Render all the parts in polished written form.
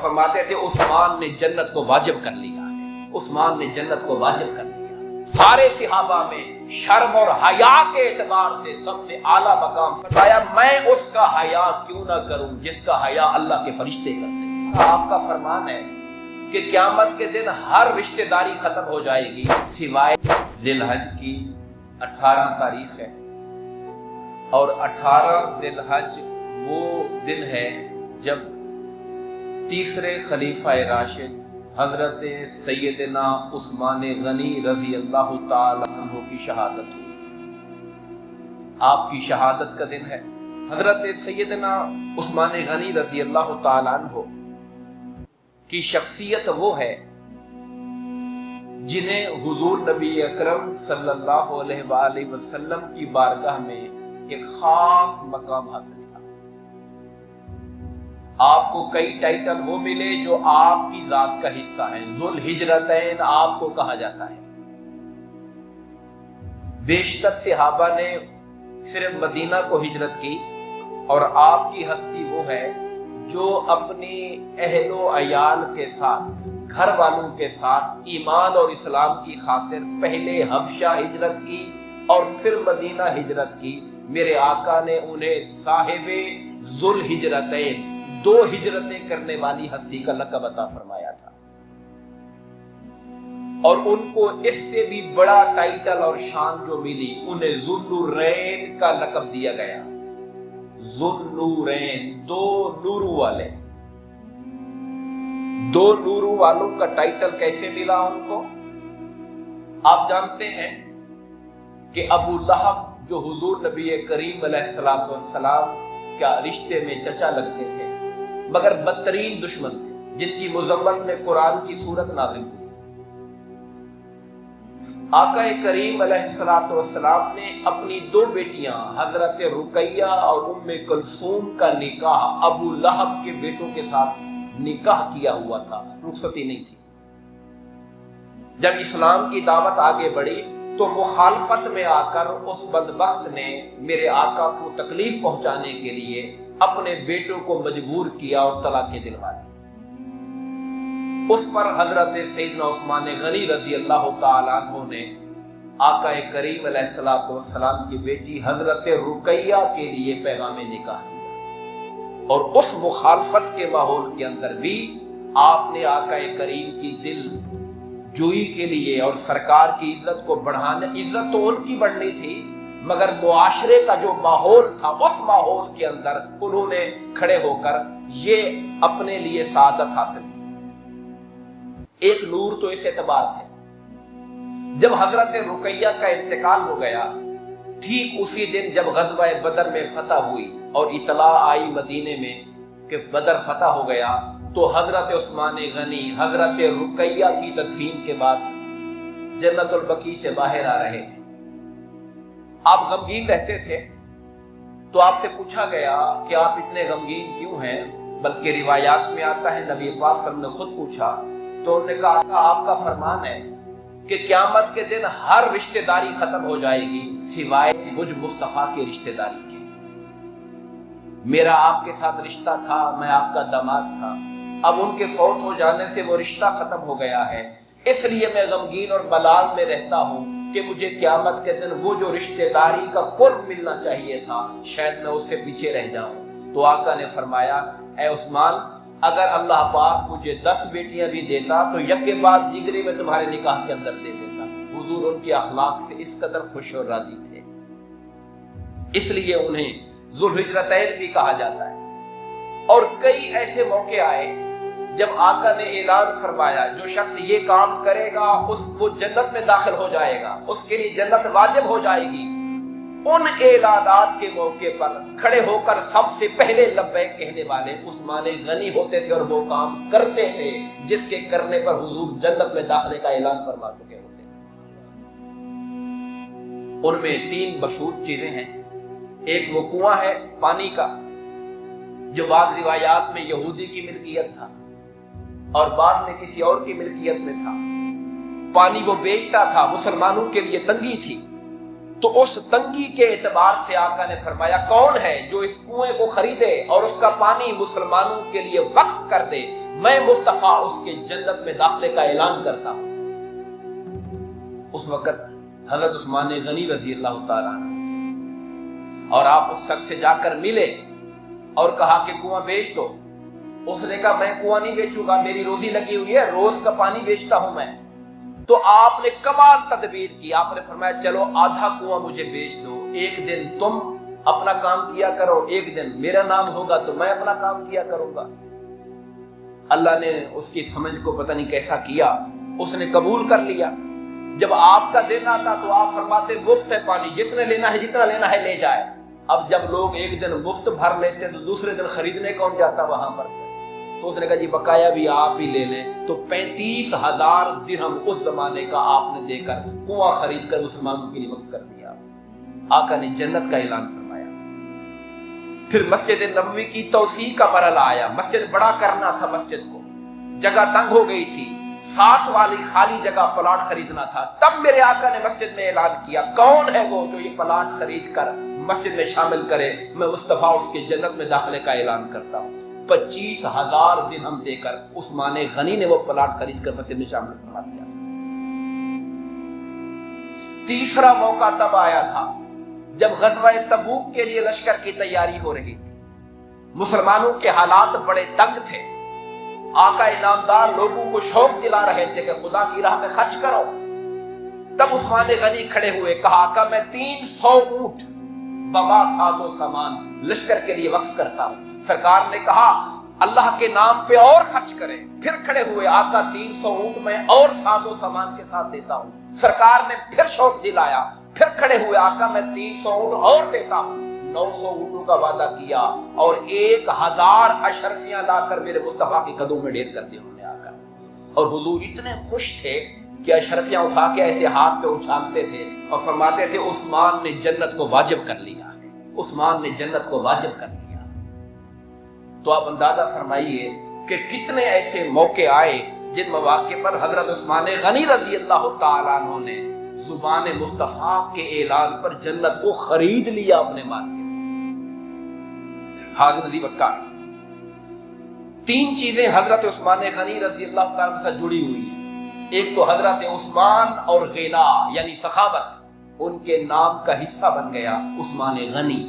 فرماتے تھے عثمان نے جنت کو واجب کر لیا ہے، عثمان نے جنت کو واجب کر لیا۔ سارے صحابہ میں شرم اور حیا کے اعتبار سے سب سے اعلیٰ مقام فرمایا میں اس کا حیا کیوں نہ کروں جس کا حیا اللہ کے فرشتے کرتے ہیں۔ آپ کا فرمان ہے کہ قیامت کے دن ہر رشتہ داری ختم ہو جائے گی سوائے ذی الحج کی 18 تاریخ ہے، اور 18 ذی الحج وہ دن ہے جب تیسرے خلیفہ راشد حضرت سیدنا عثمان غنی رضی اللہ تعالی عنہ کی شہادت ہوئی۔ آپ کی شہادت کا دن ہے۔ حضرت سیدنا عثمان غنی رضی اللہ تعالی عنہ کی شخصیت وہ ہے جنہیں حضور نبی اکرم صلی اللہ علیہ وآلہ وسلم کی بارگاہ میں ایک خاص مقام حاصل تھا۔ آپ کو کئی ٹائٹل وہ ملے جو آپ کی ذات کا حصہ ہیں۔ ذو الہجرتین آپ کو کہا جاتا ہے۔ بیشتر صحابہ نے صرف مدینہ کو ہجرت کی، اور آپ کی ہستی وہ ہے جو اپنی اہل و عیال کے ساتھ، گھر والوں کے ساتھ ایمان اور اسلام کی خاطر پہلے حبشہ ہجرت کی اور پھر مدینہ ہجرت کی۔ میرے آقا نے انہیں صاحب ذو الہجرتین، 2 ہجرتیں کرنے والی ہستی کا لقب عطا فرمایا تھا، اور ان کو اس سے بھی بڑا ٹائٹل اور شان جو ملی انہیں ذو النورین کا لقب دیا گیا۔ ذو النورین، 2 نوروں والے۔ 2 نوروں والوں کا ٹائٹل کیسے ملا ان کو؟ آپ جانتے ہیں کہ ابو لہب جو حضور نبی کریم علیہ السلام کا رشتے میں چچا لگتے تھے مگر بدترین دشمن تھے، جن کی مذمت میں قرآن کی سورت نازل ہوئی۔ آقا کریم علیہ السلام نے اپنی 2 بیٹیاں حضرت رقیہ اور ام کلثوم کا نکاح ابو لہب کے بیٹوں کے ساتھ نکاح کیا ہوا تھا، رخصتی نہیں تھی۔ جب اسلام کی دعوت آگے بڑھی تو مخالفت میں آ کر اس بدبخت نے میرے آقا کو تکلیف پہنچانے کے لیے اپنے بیٹوں کو مجبور کیا اور طلاق دلوا دی۔ اس پر حضرت سیدنا عثمان غنی رضی اللہ تعالیٰ عنہ نے آقا کریم علیہ السلام کی بیٹی حضرت رقیہ کے لیے پیغام نکاح دیا، اور اس مخالفت کے ماحول کے اندر بھی آپ نے آقا کریم کی دل جوئی کے لیے اور سرکار کی عزت کو بڑھانے، عزت تو ان کی بڑھنی تھی مگر معاشرے کا جو ماحول تھا اس ماحول کے اندر انہوں نے کھڑے ہو کر یہ اپنے لیے سعادت حاصل کی۔ ایک نور تو اس اعتبار سے جب حضرت رقیہ کا انتقال ہو گیا، ٹھیک اسی دن جب غزوہ بدر میں فتح ہوئی اور اطلاع آئی مدینے میں کہ بدر فتح ہو گیا، تو حضرت عثمان غنی حضرت رقیہ کی تدفین کے بعد جنت البقیع سے باہر آ رہے تھے۔ آپ غمگین رہتے تھے، تو آپ سے پوچھا گیا کہ آپ اتنے غمگین کیوں ہیں؟ بلکہ روایات میں آتا ہے نبی پاک صلی اللہ علیہ وسلم نے خود پوچھا تو انہوں نے کہا آپ کا فرمان ہے کہ قیامت کے دن ہر رشتہ داری ختم ہو جائے گی سوائے مجھ مصطفیٰ کے رشتہ داری کے۔ میرا آپ کے ساتھ رشتہ تھا، میں آپ کا داماد تھا، اب ان کے فوت ہو جانے سے وہ رشتہ ختم ہو گیا ہے، اس لیے میں غمگین اور ملال میں رہتا ہوں کہ مجھے قیامت کے دن وہ جو رشتہ داری کا قرب ملنا چاہیے تھا شاید میں اس سے پیچھے رہ جاؤں۔ تو آقا نے فرمایا اے عثمان، اگر اللہ پاک مجھے 10 بیٹیاں بھی دیتا تو یک کے بعد دیگری میں تمہارے نکاح کے اندر دے دیتا۔ حضور ان کے اخلاق سے اس قدر خوش اور راضی تھے، اس لیے انہیں ذو الہجرتین بھی کہا جاتا ہے۔ اور کئی ایسے موقع آئے جب آقا نے اعلان فرمایا جو شخص یہ کام کرے گا وہ جنت میں داخل ہو جائے گا، اس کے لیے جنت واجب ہو جائے گی۔ ان اعلانات کے موقع پر کھڑے ہو کر سب سے پہلے لبیک کہنے والے عثمان غنی ہوتے تھے، اور وہ کام کرتے تھے جس کے کرنے پر حضور جنت میں داخلے کا اعلان فرما چکے ہوتے تھے۔ ان میں 3 مشہور چیزیں ہیں۔ ایک وہ کنواں ہے پانی کا جو بعض روایات میں یہودی کی ملکیت تھا اور بعد میں کسی اور کی ملکیت میں تھا۔ پانی وہ بیچتا تھا، مسلمانوں کے لیے تنگی تھی، تو اس تنگی کے اعتبار سے آقا نے فرمایا کون ہے جو اس کنویں کو خریدے اور اس کا پانی مسلمانوں کے لیے وقف کر دے، میں مصطفیٰ اس کے جنت میں داخلے کا اعلان کرتا ہوں۔ اس وقت حضرت عثمان غنی رضی اللہ تعالیٰ عنہ اور آپ اس شخص سے جا کر ملے اور کہا کہ کنواں بیچ دو۔ اس نے کہا میں کنواں نہیں بیچوں گا، میری روزی لگی ہوئی ہے، روز کا پانی بیچتا ہوں میں۔ تو آپ نے کمال تدبیر کی، آپ نے فرمایا چلو آدھا کنواں مجھے بیچ دو، ایک دن تم اپنا کام کیا کرو، ایک دن میرا نام ہوگا تو میں اپنا کام کیا کروں گا۔ اللہ نے اس کی سمجھ کو پتہ نہیں کیسا کیا، اس نے قبول کر لیا۔ جب آپ کا دن آتا تو آپ فرماتے مفت ہے پانی، جس نے لینا ہے جتنا لینا ہے لے جائے۔ اب جب لوگ ایک دن مفت بھر لیتے تو دوسرے دن خریدنے کون جاتا وہاں پر؟ تو اس نے کہا جی بقایا بھی آپ ہی لے لیں۔ تو 35,000 درہم اس زمانے کا آپ نے دے کر کنواں خرید کر مسلمانوں کے لیے وقف کر دیا۔ آقا نے جنت کا اعلان فرمایا۔ پھر مسجد نبوی کی توسیع کا مرحلہ آیا، مسجد بڑا کرنا تھا، مسجد کو جگہ تنگ ہو گئی تھی، 7 والی خالی جگہ پلاٹ خریدنا تھا۔ تب میرے آقا نے مسجد میں اعلان کیا کون ہے وہ جو یہ پلاٹ خرید کر مسجد میں شامل کرے، میں مصطفیٰ اس کے جنت میں داخلے کا اعلان کرتا ہوں۔ 25,000 درہم دے کر عثمان غنی نے وہ پلاٹ خرید کر مسجد میں شامل کروا دیا۔ تیسرا موقع تب آیا تھا جب غزوہ تبوک کے لیے لشکر کی تیاری ہو رہی تھی، مسلمانوں کے حالات بڑے تنگ تھے، آقا انعامدار لوگوں کو شوق دلا رہے تھے کہ خدا کی راہ میں خرچ کرو۔ تب عثمان غنی کھڑے ہوئے، کہا آقا میں 300 اونٹ بما ساز و سامان لشکر کے لیے وقف کرتا ہوں۔ سرکار نے کہا اللہ کے نام پہ اور خرچ کریں۔ پھر کھڑے ہوئے، آقا 300 اونٹ میں اور ساز و سامان کے ساتھ دیتا ہوں۔ سرکار نے پھر شوق دلایا، پھر کھڑے ہوئے، آقا میں 300 اونٹ اور دیتا ہوں۔ 900 اونٹوں کا وعدہ کیا اور 1000 اشرفیاں لا کر میرے مصطفیٰ کے قدموں میں ڈھیر کر دی انہوں نے آ کر۔ اور حضور اتنے خوش تھے کہ اشرفیاں اٹھا کے ایسے ہاتھ پہ اچھالتے تھے اور فرماتے تھے عثمان نے جنت کو واجب کر لیا ہے، عثمان نے جنت کو واجب کر لیا۔ تو آپ اندازہ فرمائیے کہ کتنے ایسے موقع آئے جن مواقع پر حضرت عثمان غنی رضی اللہ تعالیٰ عنہ نے زبان مصطفیٰ کے اعلان پر جنت کو خرید لیا اپنے مال کے۔ حاضر نظیر وقار 3 چیزیں حضرت عثمان غنی رضی اللہ تعالیٰ سے جڑی ہوئی ہیں۔ ایک تو حضرت عثمان اور غنا یعنی سخاوت، ان کے نام کا حصہ بن گیا عثمان غنی۔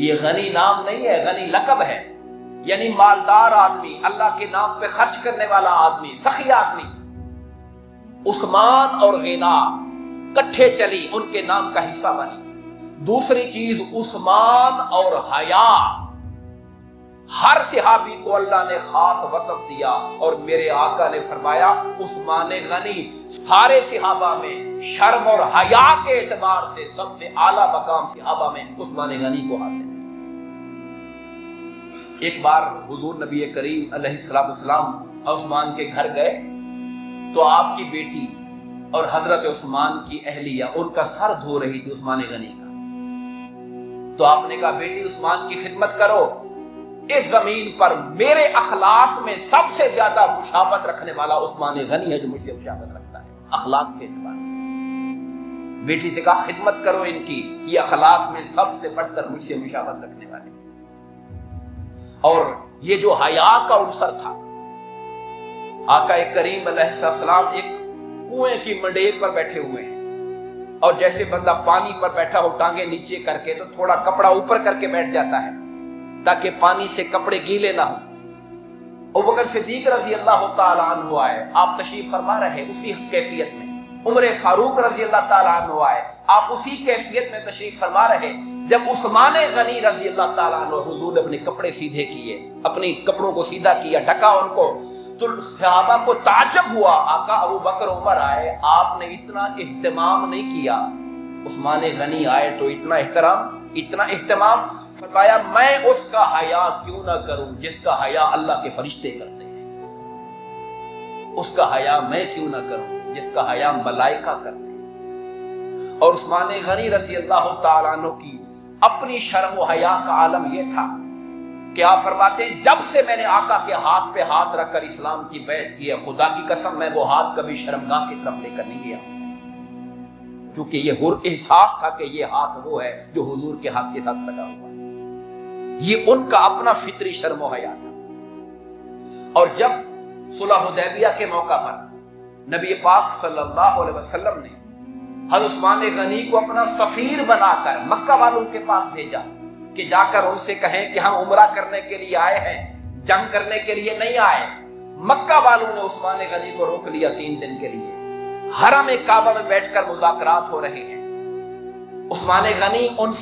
یہ غنی نام نہیں ہے، غنی لقب ہے، یعنی مالدار آدمی، اللہ کے نام پہ خرچ کرنے والا آدمی، سخی آدمی۔ عثمان اور غنا کٹھے چلی، ان کے نام کا حصہ بنی۔ دوسری چیز عثمان اور حیا، ہر صحابی کو اللہ نے خاص وصف دیا اور میرے آقا نے فرمایا عثمان غنی سارے صحابہ میں شرم اور حیا کے اعتبار سے سب سے اعلیٰ مقام صحابہ میں عثمان غنی کو حاصل ہے۔ ایک بار حضور نبی کریم علیہ السلام عثمان کے گھر گئے تو آپ کی بیٹی اور حضرت عثمان کی اہلیہ ان کا سر دھو رہی تھی عثمان غنی کا۔ تو آپ نے کہا بیٹی عثمان کی خدمت کرو، اس زمین پر میرے اخلاق میں سب سے زیادہ مشابہت رکھنے والا عثمان غنی ہے جو مجھ سے مشابہت رکھتا ہے اخلاق کے اعتبار سے۔ بیٹی سے کہا خدمت کرو ان کی، یہ اخلاق میں سب سے بڑھ کر مجھ سے مشابہت رکھنے والے ہیں۔ اور یہ جو حیا کا عنصر تھا، آقا کریم علیہ السلام ایک کنویں کی منڈیر پر بیٹھے ہوئے ہیں اور جیسے بندہ پانی پر بیٹھا ہو ٹانگیں نیچے کر کے تو تھوڑا کپڑا اوپر کر کے بیٹھ جاتا ہے تاکہ پانی سے کپڑے گیلے نہ ہوں۔ ابوبکر صدیق رضی اللہ تعالیٰ عنہ آئے، آپ تشریف فرما رہے اسی کیفیت میں۔ عمر فاروق رضی اللہ تعالیٰ عنہ آئے، آپ اسی کیفیت میں تشریف فرما رہے۔ جب عثمان غنی رضی اللہ تعالیٰ عنہ حضور نے اپنے کپڑے سیدھے کیے، اپنی کپڑوں کو سیدھا کیا، ڈھکا ان کو، تو صحابہ کو تعجب ہوا۔ آقا ابو بکر عمر آئے، آپ نے اتنا اہتمام نہیں کیا، عثمان غنی آئے تو اتنا اہتمام۔ فرمایا میں اس کا حیا کیوں نہ کروں جس کا حیا اللہ کے فرشتے کرتے ہیں، اس کا حیا میں کیوں نہ کروں جس کا حیا ملائکہ کرتے ہیں۔ اور عثمان غنی رضی اللہ تعالیٰ عنہ کی اپنی شرم و حیا کا عالم یہ تھا کہ آپ فرماتے ہیں جب سے میں نے آقا کے ہاتھ پہ ہاتھ رکھ کر اسلام کی بیعت کی ہے، خدا کی قسم میں وہ ہاتھ کبھی شرمگاہ کی طرف لے کر نہیں گیا۔ چونکہ یہ احساس تھا کہ یہ ہاتھ وہ ہے جو حضور کے ہاتھ کے ساتھ لگا ہوا ہے، یہ ان کا اپنا فطری شرم و حیا تھا۔ اور جب صلح حدیبیہ کے موقع پر نبی پاک صلی اللہ علیہ وسلم نے حضرت عثمان غنی کو اپنا سفیر بنا کر مکہ والوں کے پاس بھیجا کہ جا کر ان سے کہیں کہ ہم عمرہ کرنے کے لیے آئے ہیں، جنگ کرنے کے لیے نہیں آئے، مکہ والوں نے عثمان غنی کو روک لیا 3 دن کے لیے، حرم کعبہ میں بیٹھ کر مذاکرات ہو رہے ہیں، عثمان غنی ان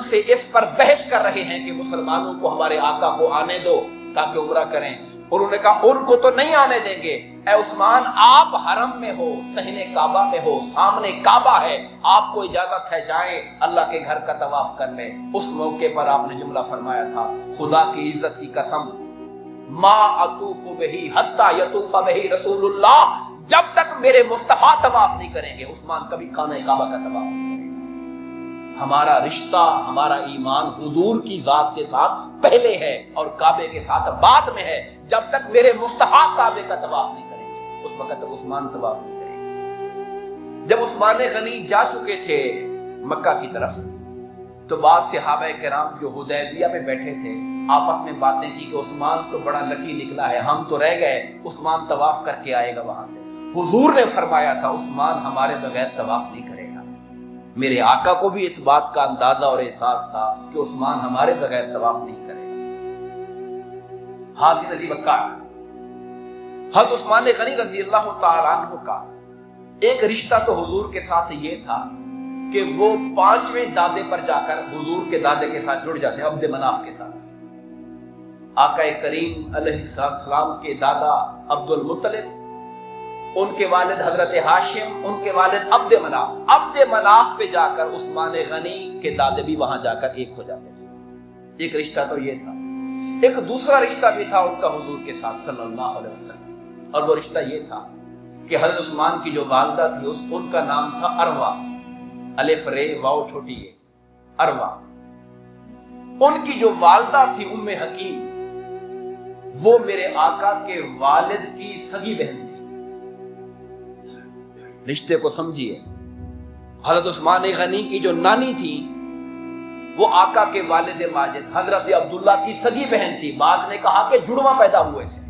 سے اس پر بحث کر رہے ہیں کہ مسلمانوں کو ہمارے آقا کو آنے دو تاکہ عمرہ کریں۔ انہوں نے کہا ان کو تو نہیں آنے دیں گے، اے عثمان آپ حرم میں ہو، صحن کعبہ میں ہو، سامنے کعبہ ہے، آپ کو اجازت ہے جائیں اللہ کے گھر کا طواف کر لیں۔ اس موقع پر آپ نے جملہ فرمایا تھا، خدا کی عزت کی قسم، ما اطوف بہی حتی یطوف بہی رسول اللہ، جب تک میرے مصطفیٰ طواف نہیں کریں گے عثمان کبھی خانہ کعبہ کا طواف نہیں کریں گے۔ ہمارا رشتہ، ہمارا ایمان حضور کی ذات کے ساتھ پہلے ہے اور کعبے کے ساتھ بعد میں ہے، جب تک میرے مصطفیٰ کعبے کا طواف نہیں کریں گے اس وقت تک عثمان طواف نہیں کریں گے۔ جب عثمان غنی جا چکے تھے مکہ کی طرف تو بعض صحابہ کرام جو حدیبیہ میں بیٹھے تھے آپس میں باتیں کی کہ عثمان تو بڑا لکی نکلا ہے، ہم تو رہ گئے، عثمان طواف کر کے آئے گا وہاں سے۔ حضور نے فرمایا تھا عثمان ہمارے بغیر طواف نہیں کرے گا۔ میرے آقا کو بھی اس بات کا اندازہ اور احساس تھا کہ عثمان ہمارے بغیر طواف نہیں کرے گا۔ حاضر عزیز وقار، حضرت عثمان غنی رضی اللہ تعالیٰ عنہ کا ایک رشتہ تو حضور کے ساتھ یہ تھا کہ وہ 5ویں دادے پر جا کر حضور کے دادے کے ساتھ جڑ جاتے ہیں، عبد مناف کے ساتھ۔ آقا کریم علیہ السلام کے دادا عبد المطلب، ان کے والد حضرت ہاشم، ان کے والد عبد مناف پہ جا کر عثمان غنی کے دادے بھی وہاں جا کر ایک ہو جاتے تھے۔ ایک رشتہ تو یہ تھا، ایک دوسرا رشتہ بھی تھا ان کا حضور کے ساتھ صلی اللہ علیہ وسلم، اور وہ رشتہ یہ تھا کہ حضرت عثمان کی جو والدہ تھی ان کا نام تھا اروا، الف رے واو چھوٹی ہے، اروا۔ ان کی جو والدہ تھی ام حکیم، وہ میرے آقا کے والد کی سگی بہن تھی۔ رشتے کو سمجھیے، حضرت عثمان غنی کی جو نانی تھی وہ آقا کے والد ماجد حضرت عبداللہ کی سگی بہن تھی۔ بعض نے کہا کہ جڑواں پیدا ہوئے تھے۔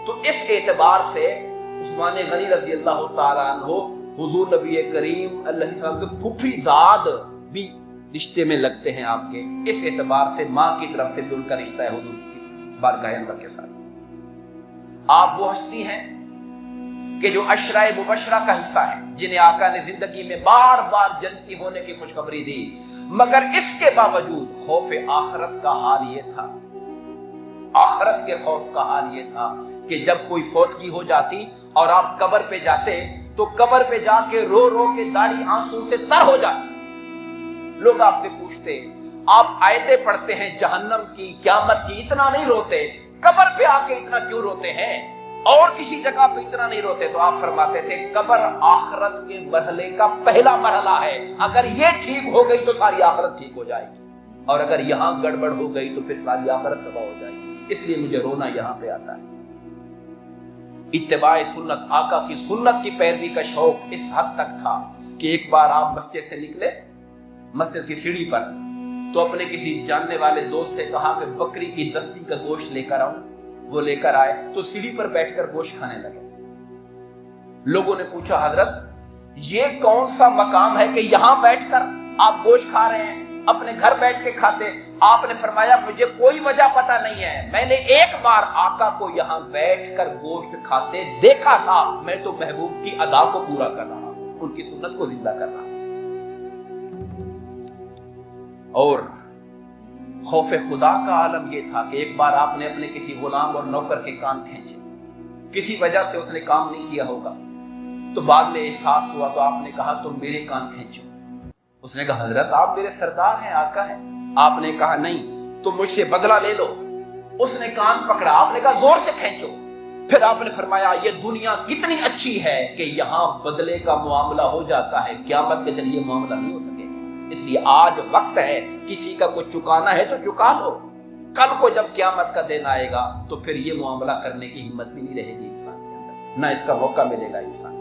تو اس اعتبار سے عثمان غنی رضی اللہ تعالیٰ عنہ حضور نبی کریم علیہ السلام کے پھوپھی زاد بھی رشتے میں لگتے ہیں آپ کے، اس اعتبار سے ماں کی طرف سے بھی ان کا رشتہ ہے حضور کی بارگاہ انور کے ساتھ۔ آپ وہ ہستی ہیں کہ جو عشرۂ مبشرہ کا حصہ ہے، جنہیں آقا نے زندگی میں بار بار جنتی ہونے کی خوشخبری دی، مگر اس کے باوجود خوف آخرت کا حال یہ تھا، آخرت کے خوف کا حال یہ تھا کہ جب کوئی فوتگی ہو جاتی اور آپ قبر پہ جاتے تو قبر پہ جا کے رو رو کے داڑھی آنسو سے تر ہو جاتی۔ لوگ آپ سے پوچھتے آپ آیتیں پڑھتے ہیں جہنم کی، قیامت کی، اتنا نہیں روتے، قبر پہ آ کے اتنا کیوں روتے ہیں، اور کسی جگہ پہ اتنا نہیں روتے؟ تو آپ فرماتے تھے قبر آخرت کے مرحلے کا پہلا مرحلہ ہے، اگر یہ ٹھیک ہو گئی تو ساری آخرت ٹھیک ہو جائے گی، اور اگر یہاں گڑبڑ ہو گئی تو پھر ساری آخرت تباہ ہو جائے گی، اس لیے مجھے رونا یہاں پہ آتا ہے۔ اتباع سنت، آقا کی سنت کی پیروی کا شوق اس حد تک تھا کہ ایک بار آپ مسجد سے نکلے، مسجد کی سیڑھی پر، تو اپنے کسی جاننے والے دوست سے کہا کہ بکری کی دستی کا گوشت لے کر آؤں۔ وہ لے کر آئے تو سیڑھی پر بیٹھ کر گوشت کھانے لگے۔ لوگوں نے پوچھا حضرت یہ کون سا مقام ہے کہ یہاں بیٹھ کر آپ گوشت کھا رہے ہیں، اپنے گھر بیٹھ کے کھاتے؟ آپ نے فرمایا مجھے کوئی وجہ پتہ نہیں ہے، میں نے ایک بار آقا کو یہاں بیٹھ کر گوشت کھاتے دیکھا تھا، میں تو محبوب کی ادا کو پورا کر رہا ہوں، ان کی سنت کو زندہ کر رہا ہوں۔ اور خوف خدا کا عالم یہ تھا کہ ایک بار آپ نے اپنے کسی غلام اور نوکر کے کان کھینچے، کسی وجہ سے اس نے کام نہیں کیا ہوگا، تو بعد میں احساس ہوا تو آپ نے کہا تم میرے کان کھینچو۔ اس نے کہا حضرت آپ میرے سردار ہیں، آقا ہیں۔ آپ نے کہا نہیں تو مجھ سے بدلہ لے لو۔ اس نے کان پکڑا، آپ نے کہا زور سے کھینچو۔ پھر آپ نے فرمایا یہ دنیا کتنی اچھی ہے کہ یہاں بدلے کا معاملہ ہو جاتا ہے، قیامت کے دن یہ معاملہ نہیں ہو سکے گا، اس لیے آج وقت ہے، کسی کا کچھ چکانا ہے تو چکا لو، کل کو جب قیامت کا دن آئے گا تو پھر یہ معاملہ کرنے کی ہمت بھی نہیں رہے گی انسان کے اندر۔ نہ اس کا موقع ملے گا انسان